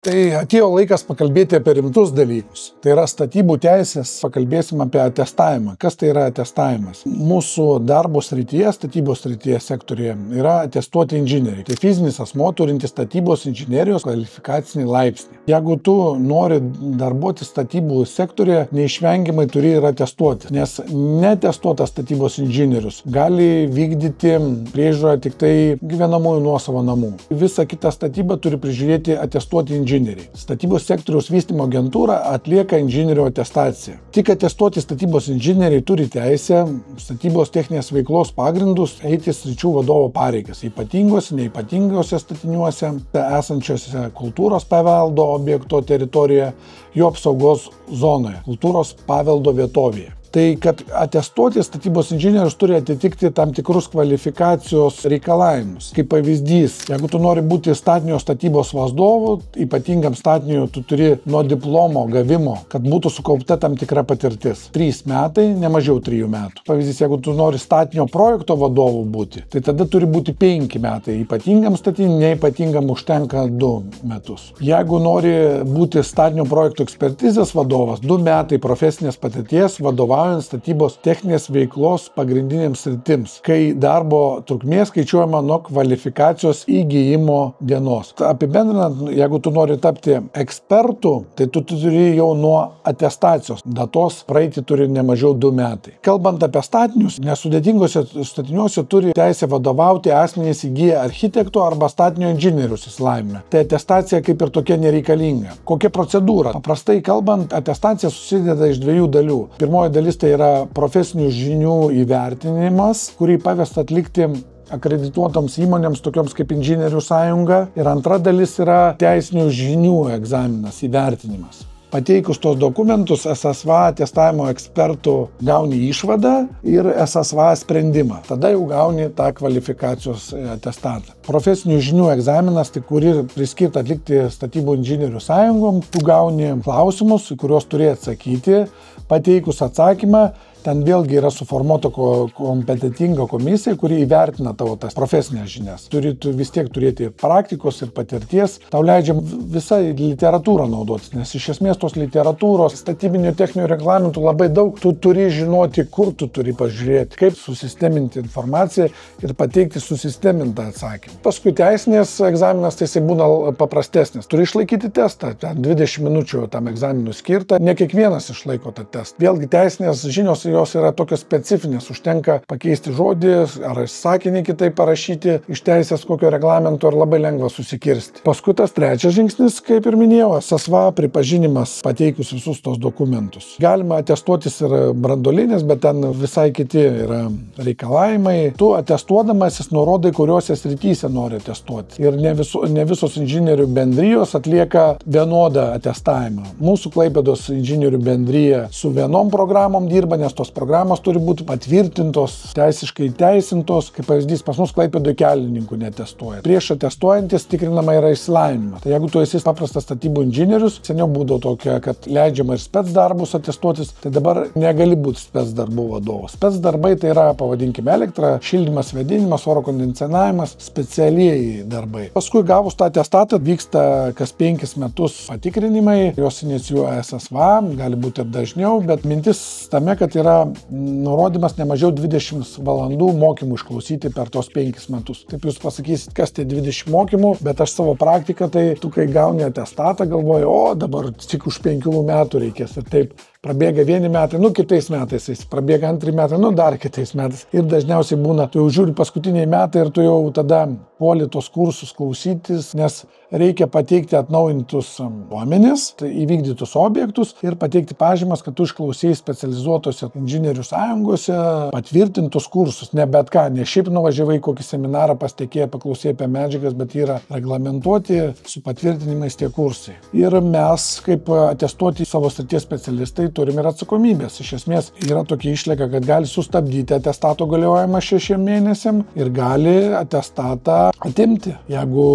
Tai atėjo laikas pakalbėti apie rimtus dalykus. Tai yra statybų teisės, pakalbėsim apie atestavimą. Kas tai yra atestavimas? Mūsų darbo srityje, statybos srityje sektorėje yra atestuoti inžinieriai. Tai fizinis asmuo turintis statybos inžinerijos kvalifikacinį laipsnį. Jeigu tu nori darbuotis statybų sektorėje, neišvengiamai turi ir atestuoti. Nes netestuotas statybos inžinierius gali vykdyti priežiūrą tik tai gyvenamųjų nuosavo namų. Visą kitą statybą turi prižiūrėti atestuoti inžinieriai. Statybos sektoriaus vystymo agentūra atlieka inžinierių atestaciją. Tik atestuoti statybos inžinieriai turi teisę statybos techninės veiklos pagrindus eiti sričių vadovo pareigas, ypatingose, neypatingose statiniuose, esančiose kultūros paveldo objekto teritorijoje, jų apsaugos zonoje, kultūros paveldo vietovėje. Tai kad atestuoti statybos inžinierius turi atitikti tam tikrus kvalifikacijos reikalavimus. Kaip pavyzdys, jeigu tu nori būti statinio statybos vadovu, ypatingam statiniui tu turi nuo diplomo gavimo, kad būtų sukaupta tam tikra patirtis. 3 metai, ne mažiau 3 metų. Pavyzdys, jeigu tu nori statinio projekto vadovu būti, tai tada turi būti 5 metai. Ypatingam statiniui, neypatingam užtenka 2 metus. Jeigu nori būti statinio projekto ekspertizės vadovas, 2 metai profesinės patirties vadovaujant statybos techninės veiklos pagrindinėms sritims, kai darbo trukmė skaičiuojama nuo kvalifikacijos įgijimo dienos. Apibendrinant, jeigu tu nori tapti ekspertu, tai tu turi jau nuo atestacijos datos praeiti turi ne mažiau 2 metai. Kalbant apie statinius, nesudėtingose statiniuose turi teisę vadovauti asmenys įgiję architekto arba statinio inžinieriaus išsilavinimą. Tai atestacija kaip ir tokia nereikalinga. Kokia procedūra? Paprastai kalbant, atestacija susideda iš 2 dalių. Pirmoji dalis tai yra profesinių žinių įvertinimas, kurį pavesta atlikti akredituotoms įmonėms, tokioms kaip Inžinierių sąjunga. Ir antra dalis yra teisinių žinių egzaminas, įvertinimas. Pateikus tos dokumentus, SSV atestavimo ekspertų gauni išvadą ir SSV sprendimą. Tada jau gauni tą kvalifikacijos atestatą. Profesinių žinių egzaminas, tai kurį priskirta atlikti statybų inžinierių sąjungom, tu gauni klausimus, į kuriuos turi atsakyti. Pateikus atsakymą, ten vėlgi yra suformuota kompetentinga komisija, kuri įvertina tavo tas profesinės žinias. Turi vis tiek turėti praktikos ir patirties. Tau leidžia visą literatūrą naudotis, nes iš esmės tos literatūros, statybinių techninių reglamentų labai daug. Tu turi žinoti, kur tu turi pažiūrėti, kaip susisteminti informaciją ir pateikti susistemintą atsakymą. Paskui teisinės egzaminas, tai jisai būna paprastesnis. Turi išlaikyti testą, ten 20 minučių tam egzaminui skirta. Ne kiekvienas išlaiko tą testą. Vėlgi teisinės žinios jos yra tokios specifinės, užtenka pakeisti žodį ar sakinį kitaip parašyti iš teisės kokio reglamento ir labai lengva susikirsti. Paskui tas trečias žingsnis, kaip ir minėjau, SSV pripažinimas pateikus visus tos dokumentus. Galima atestuotis ir branduolinės, bet ten visai kiti yra reikalavimai. Tu atestuodamasis nurodai, kuriuose srityse nori atestuoti. Ir ne visos inžinierių bendrijos atlieka vienodą atestavimą. Mūsų Klaipėdos inžinierių bendrija su vienom programom dirba, nes tos programos turi būti patvirtintos, teisiškai teisintos, kaip pavyzdys pas mus Klaipėdoje kelininkų netestuoja. Prieš atestuojantis tikrinama yra išsilavinimas. Tai jeigu tu esi paprastas statybų inžinierius, seniau būdavo tokia, kad leidžiama ir spec darbus atestuotis, tai dabar negali būti spec darbų vadovas. Spec darbai tai yra, pavadinkime, elektra, šildymas, vėdinimas, oro kondicionavimas, specialieji darbai. Paskui gavus tą atestatą vyksta kas 5 metus patikrinimai, jos inicijuoja SSV, gali būti ir dažniau, bet mintis tame, kad yra nurodymas ne mažiau 20 valandų mokymų išklausyti per tos 5 metus. Taip jūs pasakysit, kas tai 20 mokymų, bet aš savo praktiką, tai tu kai gauni atestatą, galvoji, o dabar tik už 5 metų reikės. Ir taip prabėga 1 metai, kitais metais, prabėga 2 metai, dar kitais metais. Ir dažniausiai būna, tu jau žiūri paskutiniai metai ir tu jau tada puoli tos kursus klausytis, nes reikia pateikti atnaujintus duomenis, tai įvykdytus objektus ir pateikti pažymas, kad tu išklausėjai specializuotose inžinierių sąjungose patvirtintus kursus. Ne bet ką, ne šiaip nuvažiavai kokį seminarą pastekėjai, paklausėjai apie medžiagas, bet yra reglamentuoti su patvirtinimais tie kursai. Ir mes, kaip atestuoti savo srities specialistai, turim ir atsakomybės. Iš esmės yra tokia išlyga, kad gali sustabdyti atestato galiojimą 6 mėnesiam ir gali atestatą atimti, jeigu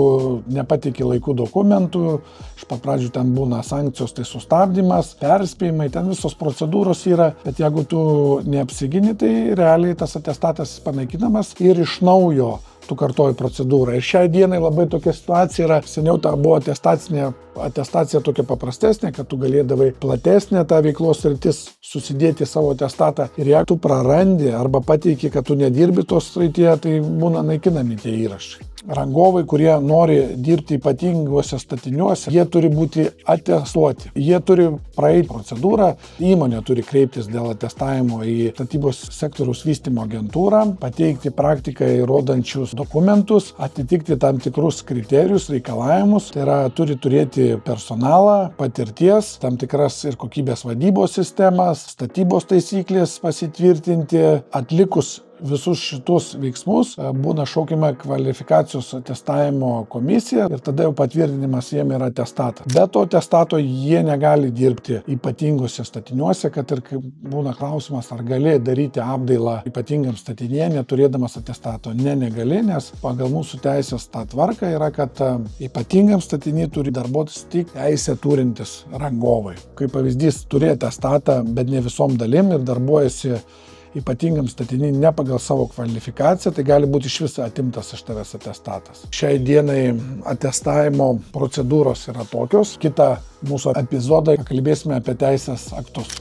nepateiki laikų dokumentų. Iš pat pradžių ten būna sankcijos, tai sustabdymas, perspėjimai, ten visos procedūros yra, bet jeigu tu neapsigini, tai realiai tas atestatas panaikinamas ir iš naujo tu kartoji procedūrą. Ir šiai dienai labai tokia situacija yra, seniau ta buvo atestacija tokia paprastesnė, kad tu galėdavai platesnė tą veiklos sritis susidėti savo atestatą ir jeigu tu prarandi arba pateiki, kad tu nedirbi tos srityje, tai būna naikinami tie įrašai. Rangovai, kurie nori dirbti ypatinguose statiniuose, jie turi būti atestuoti. Jie turi praeiti procedūrą, įmonė turi kreiptis dėl atestavimo į statybos sektoriaus vystymo agentūrą, pateikti praktiką įrodančius dokumentus, atitikti tam tikrus kriterijus, reikalavimus, tai yra turi turėti personalą, patirties, tam tikras ir kokybės vadybos sistemas, statybos taisyklės pasitvirtinti, atlikus visus šitus veiksmus būna šaukiama kvalifikacijos atestavimo komisija ir tada jau patvirtinimas jiem yra atestatas. Be to atestato jie negali dirbti ypatingose statiniuose, kad ir būna klausimas, ar gali daryti apdailą ypatingam statinyje, neturėdamas atestato. Negali, nes pagal mūsų teisės tą tvarką yra, kad ypatingam statinį turi darbuotis tik teisę turintis rangovai. Kaip pavyzdys, turi atestatą, bet ne visom dalim ir darbuojasi ypatingam statinį ne pagal savo kvalifikaciją, tai gali būti iš viso atimtas iš tavęs atestatas. Šiai dienai atestavimo procedūros yra tokios. Kitą mūsų epizodą kalbėsime apie teisės aktus.